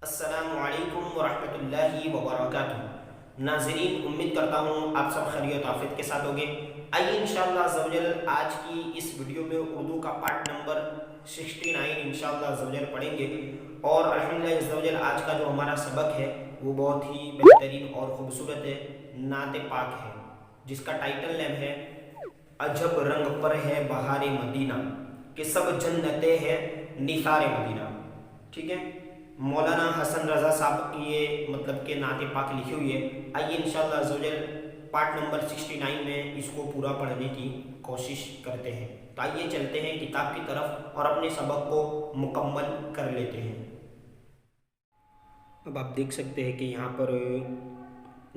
अस्सलामुअलैकुम वरहमतुल्लाहि वबरकातुहू। नाज़रीन, उम्मीद करता हूँ आप सब खैरियत आफियत के साथ होंगे। आइए इंशाअल्लाह अज़्ज़वजल आज की इस वीडियो में उर्दू का पार्ट नंबर 69 इंशाअल्लाह अज़्ज़वजल पढ़ेंगे। और अल्हम्दुलिल्लाह अज़्ज़वजल आज का जो हमारा सबक है वो बहुत ही बेहतरीन और ख़ूबसूरत है, नात पाक है, जिसका टाइटल नेम है अजब रंग पर है बहारे मदीना कि सब जन्नतें हैं निसारे मदीना। ठीक है, मौलाना हसन रज़ा साहब की ये मतलब के नाते पाक लिखी हुई है। आइए इंशाअल्लाह अज़्ज़वजल पार्ट नंबर 69 में इसको पूरा पढ़ने की कोशिश करते हैं। तो आइए चलते हैं किताब की तरफ और अपने सबक को मुकम्मल कर लेते हैं। अब आप देख सकते हैं कि यहाँ पर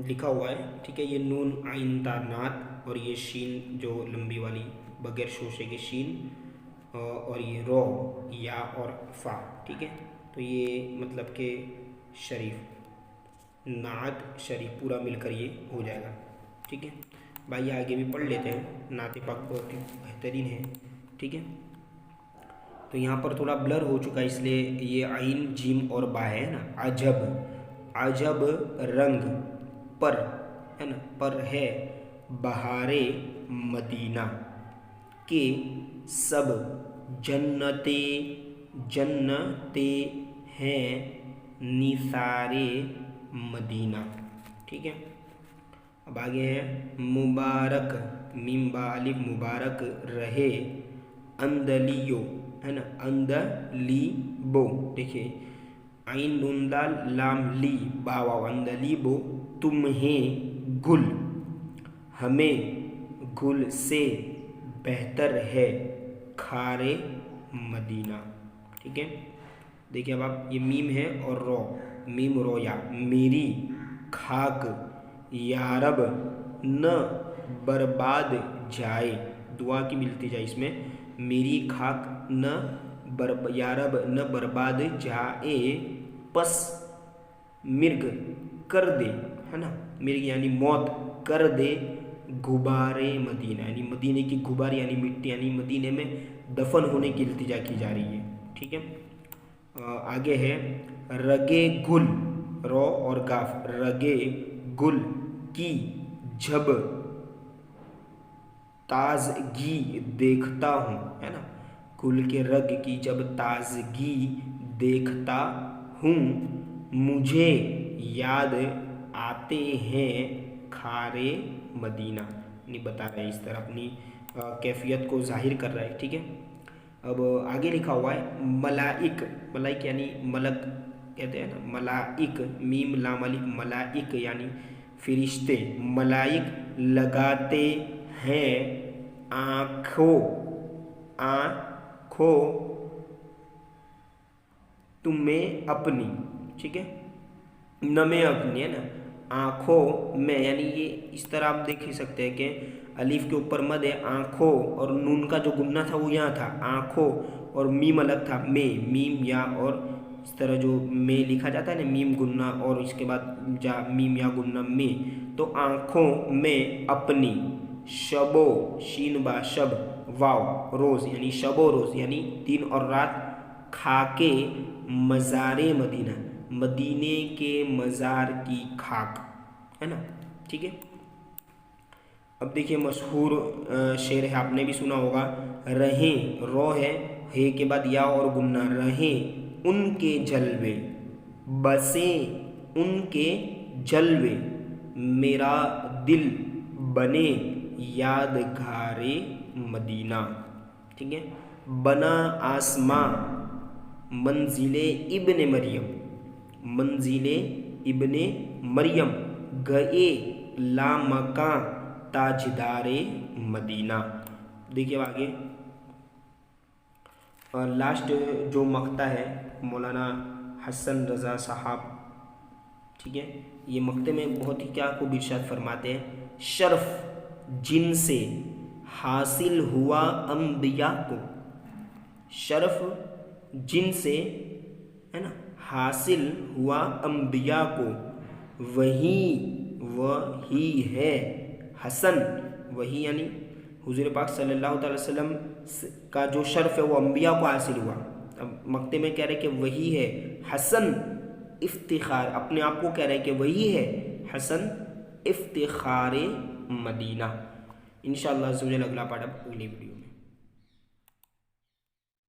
लिखा हुआ है, ठीक है, ये नून आइन ता नात और ये शीन जो लंबी वाली बगैर शोशे की शीन और ये रो या और फा। ठीक है, तो ये मतलब के शरीफ नात शरीफ पूरा मिलकर ये हो जाएगा। ठीक है भाई, आगे भी पढ़ लेते हैं। नात पाक बहुत ही बेहतरीन है। ठीक है, तो यहाँ पर थोड़ा ब्लर हो चुका है इसलिए ये आइन जीम और बा है ना। अजब अजब रंग पर है ना, पर है बहारे मदीना के सब जन्नते जन्नते हैं निसारे मदीना। ठीक है, अब आगे है मुबारक मीम बा अलिफ मुबारक रहे अंदलियो है ना, अंदली बो। देखिए आइन नून दाल लाम ली बावा अंदली बो तुम्हें गुल हमें गुल से बेहतर है खारे मदीना। ठीक है, देखिए अब आप ये मीम है और रो मीम रो या मेरी खाक यारब न बर्बाद जाए, दुआ की मिलती जाए इसमें, मेरी खाक न यारब न बर्बाद जाए पस मिर्ग कर दे है ना, मिर्ग यानी मौत कर दे गुबारे मदीना यानी मदीने की गुबार यानी मिट्टी यानी मदीने में दफन होने की इल्तिजा की जा रही है। ठीक है, आगे है रगे गुल रो और गाफ रगे गुल की जब ताजगी देखता हूँ है ना, गुल के रग की जब ताजगी देखता हूँ मुझे याद आते हैं खारे मदीना। नहीं बता रहा है, इस तरह अपनी कैफियत को जाहिर कर रहा है। ठीक है, अब आगे लिखा हुआ है मलाइक मलाइक यानी मलक कहते हैं ना, मलाइक मीम लाम अलिफ मलाइक यानी फिरिश्ते मलाइक लगाते हैं आँखों आँखों तुम्हें अपनी। ठीक है, न में अपनी है ना, आँखों में यानी ये इस तरह आप देख ही सकते हैं कि अलीफ के ऊपर मद है, आँखों और नून का जो गुन्ना था वो यहाँ था, आँखों और मीम अलग था में मीम या, और इस तरह जो में लिखा जाता है ना मीम गुन्ना और इसके बाद जा मीम या गुन्ना में, तो आँखों में अपनी शबो शीन बा शब वाव रोज़ यानी शबो रोज़ यानी दिन और रात खाके मज़ारे मदीना मदीने के मज़ार की खाक है ना। ठीक है, अब देखिए मशहूर शेर है, आपने भी सुना होगा, रहें रो है के बाद या और गुन्ना, रहें उनके जलवे बसे उनके जलवे मेरा दिल बने यादगारे मदीना। ठीक है, बना आसमां मंजिले इब्ने मरियम मंजिले इब्ने मरियम गए लामका ताजदारे मदीना। देखिए आगे और लास्ट जो मक्ता है मौलाना हसन रज़ा साहब। ठीक है, ये मक्ते में बहुत ही क्या खूब इरशाद फरमाते हैं, शर्फ जिनसे हासिल हुआ अंबिया को, शर्फ जिनसे है ना हासिल हुआ अंबिया को वही है हसन, वही यानी हुजूर पाक सल्लल्लाहु अलैहि वसल्लम का जो शर्फ है वो अंबिया को हासिल हुआ। अब मक्ते में कह रहे कि वही है हसन इफ्तिखार, अपने आप को कह रहा है कि वही है हसन इफ्तिखार मदीना। इंशाअल्लाह अज़्ज़ व जल अगला पार्ट अब अगली वीडियो में।